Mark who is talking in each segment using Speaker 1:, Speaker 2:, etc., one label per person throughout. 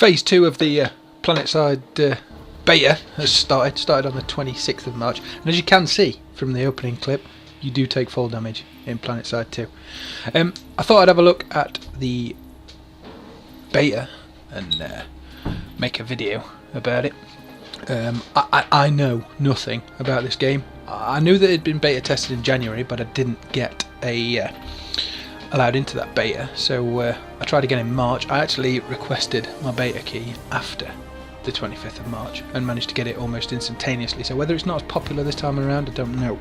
Speaker 1: Phase 2 of the Planetside beta has started on the 26th of March, and as you can see from the opening clip, you do take fall damage in Planetside 2. I thought I'd have a look at the beta and make a video about it. I know nothing about this game. I knew that it had been beta tested in January, but I didn't get allowed into that beta, so I tried again in March. I actually requested my beta key after the 25th of March and managed to get it almost instantaneously, so whether it's not as popular this time around, I don't know.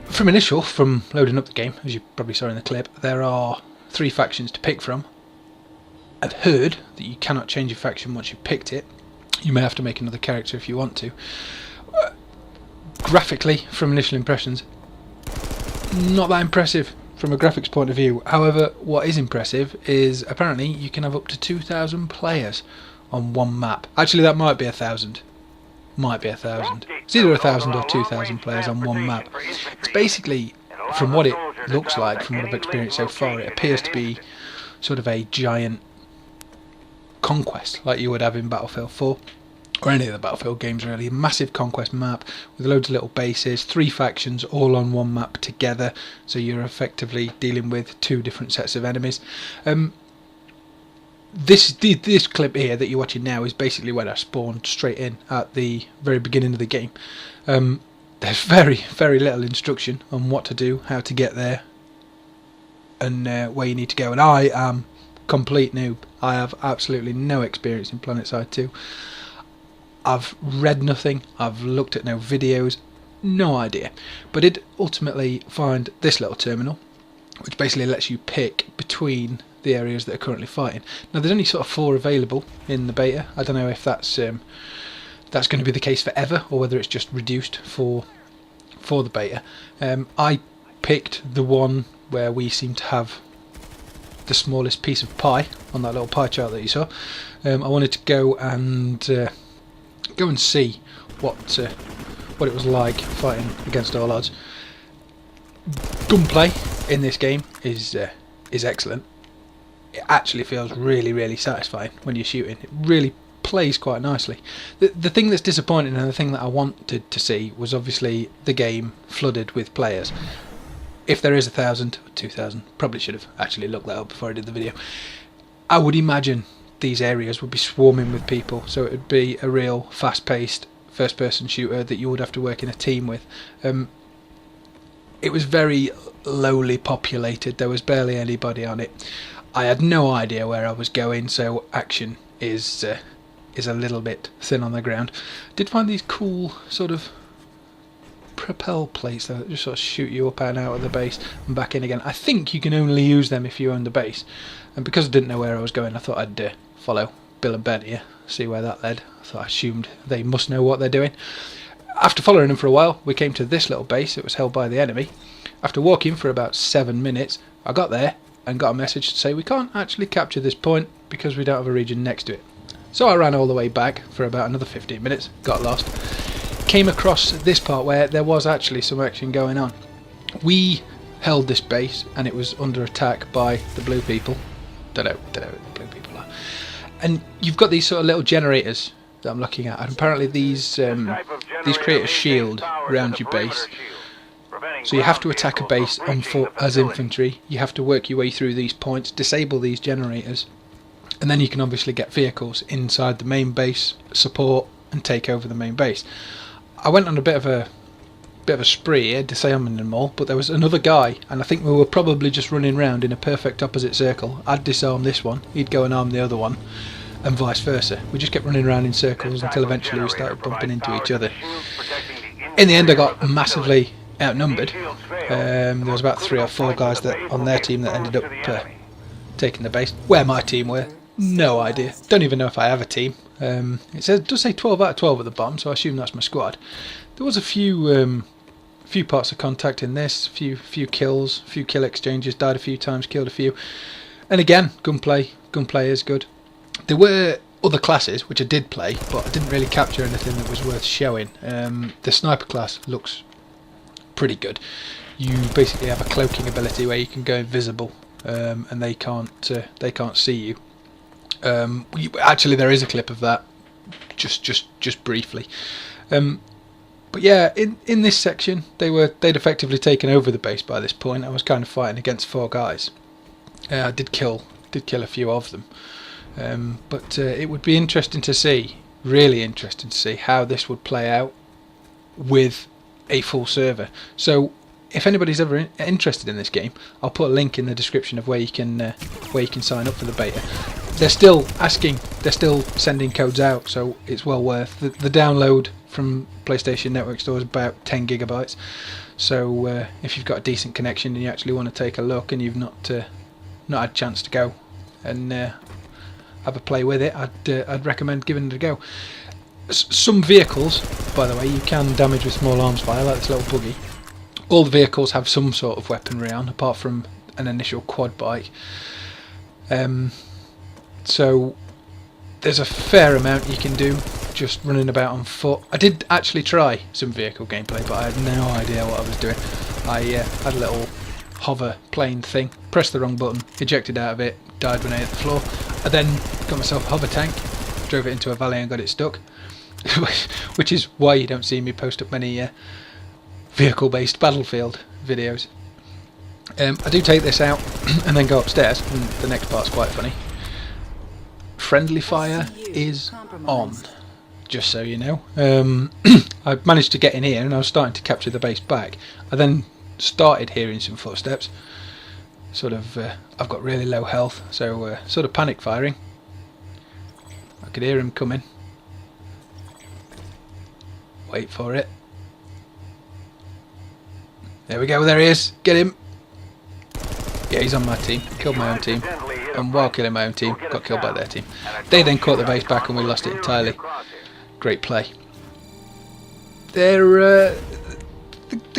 Speaker 1: From loading up the game, as you probably saw in the clip, there are 3 factions to pick from. I've heard that you cannot change your faction once you've picked it. You may have to make another character if you want to. Graphically, from initial impressions, not that impressive from a graphics point of view. However, what is impressive is apparently you can have up to 2,000 players on one map. Actually, that might be 1,000. Might be 1,000. It's either 1,000 or 2,000 players on one map. It's basically, from what it looks like, from what I've experienced so far, it appears to be sort of a giant conquest like you would have in Battlefield 4 or any of the Battlefield games really. A massive conquest map with loads of little bases, 3 factions all on one map together, so you're effectively dealing with 2 different sets of enemies. This clip here that you're watching now is basically when I spawned straight in at the very beginning of the game. There's very little instruction on what to do, how to get there, and where you need to go, and I am complete noob. I have absolutely no experience in Planetside 2. I've read nothing, I've looked at no videos, no idea. But I did ultimately find this little terminal, which basically lets you pick between the areas that are currently fighting. Now there's only sort of 4 available in the beta. I don't know if that's going to be the case forever, or whether it's just reduced for the beta. I picked the one where we seem to have the smallest piece of pie on that little pie chart that you saw. I wanted to go and see what it was like fighting against all odds. Gunplay in this game is excellent. It actually feels really satisfying when you're shooting. It really plays quite nicely. The thing that's disappointing, and the thing that I wanted to see, was obviously the game flooded with players. If there is 1,000 or 2,000, probably should have actually looked that up before I did the video. I would imagine these areas would be swarming with people, so it would be a real fast-paced first-person shooter that you would have to work in a team with. It was very lowly populated. There was barely anybody on it. I had no idea where I was going, so action is a little bit thin on the ground. Did find these cool sort of propel plates though, that just sort of shoot you up and out of the base and back in again. I think you can only use them if you own the base, and because I didn't know where I was going, I thought I'd follow Bill and Ben here, see where that led. So I assumed they must know what they're doing. After following them for a while, we came to this little base. It was held by the enemy. After walking for about 7 minutes, I got there and got a message to say we can't actually capture this point because we don't have a region next to it. So I ran all the way back for about another 15 minutes, got lost, came across this part where there was actually some action going on. We held this base and it was under attack by the blue people. Don't know who the blue people are. And you've got these sort of little generators that I'm looking at, and apparently these create a shield around your base. So you have to attack a base on foot as infantry. You have to work your way through these points, disable these generators, and then you can obviously get vehicles inside the main base, support, and take over the main base. I went on a bit of a spree here, disarming them all, but there was another guy, and I think we were probably just running round in a perfect opposite circle. I'd disarm this one, he'd go and arm the other one, and vice versa. We just kept running around in circles until eventually we started bumping into each other. In the end, I got massively outnumbered. There was about 3 or 4 guys that on their team that ended up taking the base. Where my team were, no idea. Don't even know if I have a team. It does say 12 out of 12 at the bottom, so I assume that's my squad. There was a few parts of contact in this, few kills, few kill exchanges, died a few times, killed a few. And again, gunplay is good. There were other classes which I did play, but I didn't really capture anything that was worth showing. The sniper class looks pretty good. You basically have a cloaking ability where you can go invisible and they can't see you. Actually, there is a clip of that, just briefly. But yeah, in this section, they'd effectively taken over the base by this point. I was kind of fighting against 4 guys. I did kill a few of them, but it would be interesting to see, really interesting to see how this would play out with a full server. So if anybody's ever interested in this game, I'll put a link in the description of where you can sign up for the beta. They're still sending codes out, so it's well worth. The download from PlayStation Network Store is about 10 gigabytes. So if you've got a decent connection and you actually want to take a look and you've not had a chance to go and have a play with it, I'd recommend giving it a go. Some vehicles, by the way, you can damage with small arms fire, like this little buggy. All the vehicles have some sort of weaponry on, apart from an initial quad bike. So there's a fair amount you can do just running about on foot. I did actually try some vehicle gameplay, but I had no idea what I was doing. I had a little hover plane thing, pressed the wrong button, ejected out of it, died when I hit the floor. I then got myself a hover tank, drove it into a valley and got it stuck. Which is why you don't see me post up many vehicle-based Battlefield videos. I do take this out and then go upstairs, and the next part's quite funny. Friendly fire is on, just so you know. I managed to get in here and I was starting to capture the base back. I then started hearing some footsteps. I've got really low health, so sort of panic firing. I could hear him coming. Wait for it. There we go, there he is. Get him. Yeah, he's on my team. Killed my own team. And while killing my own team, got killed by their team. They then caught the base back and we lost it entirely. Great play. The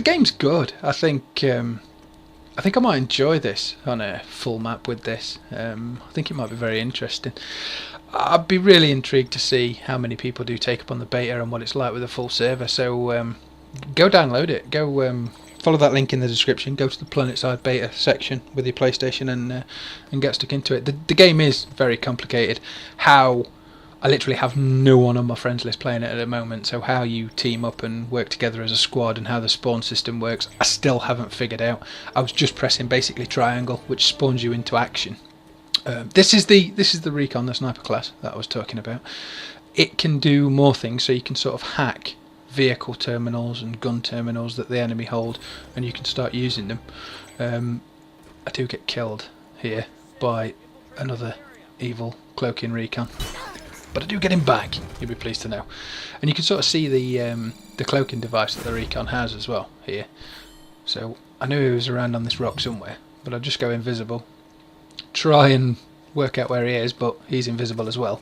Speaker 1: game's good. I think I might enjoy this on a full map with this. I think it might be very interesting. I'd be really intrigued to see how many people do take up on the beta and what it's like with a full server. So go download it. Go follow that link in the description. Go to the Planetside beta section with your PlayStation and get stuck into it. The game is very complicated. I literally have no one on my friends list playing it at the moment, so how you team up and work together as a squad and how the spawn system works, I still haven't figured out. I was just pressing basically triangle, which spawns you into action. This is the Recon, the sniper class that I was talking about. It can do more things, so you can sort of hack vehicle terminals and gun terminals that the enemy hold, and you can start using them. I do get killed here by another evil cloaking Recon, but I do get him back, you'll be pleased to know. And you can sort of see the cloaking device that the Recon has as well here. So I knew he was around on this rock somewhere, but I'll just go invisible, try and work out where he is, but he's invisible as well.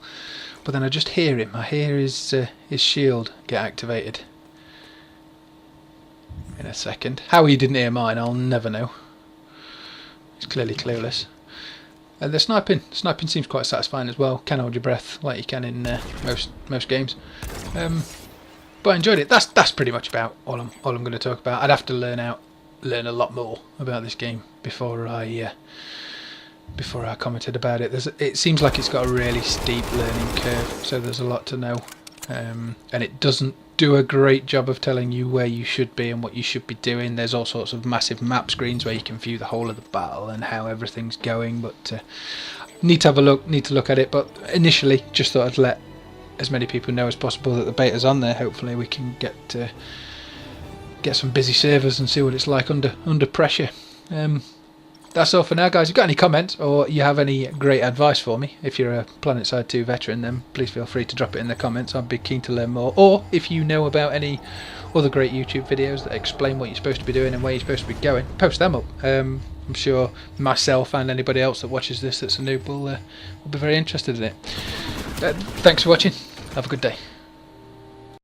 Speaker 1: But then I just hear him. I hear his shield get activated in a second. How he didn't hear mine, I'll never know. He's clearly clueless. The sniping seems quite satisfying as well. Can hold your breath like you can in most games. But I enjoyed it. That's pretty much about all I'm going to talk about. I'd have to learn a lot more about this game before I commented about it. It seems like it's got a really steep learning curve, so there's a lot to know, and it doesn't do a great job of telling you where you should be and what you should be doing. There's all sorts of massive map screens where you can view the whole of the battle and how everything's going, but need to look at it. But initially just thought I'd let as many people know as possible that the beta's on there. Hopefully we can get some busy servers and see what it's like under pressure. That's all for now, guys. If you've got any comments or you have any great advice for me, if you're a Planetside 2 veteran, then please feel free to drop it in the comments. I'd be keen to learn more. Or if you know about any other great YouTube videos that explain what you're supposed to be doing and where you're supposed to be going, post them up. I'm sure myself and anybody else that watches this that's a noob will be very interested in it. Thanks for watching. Have a good day.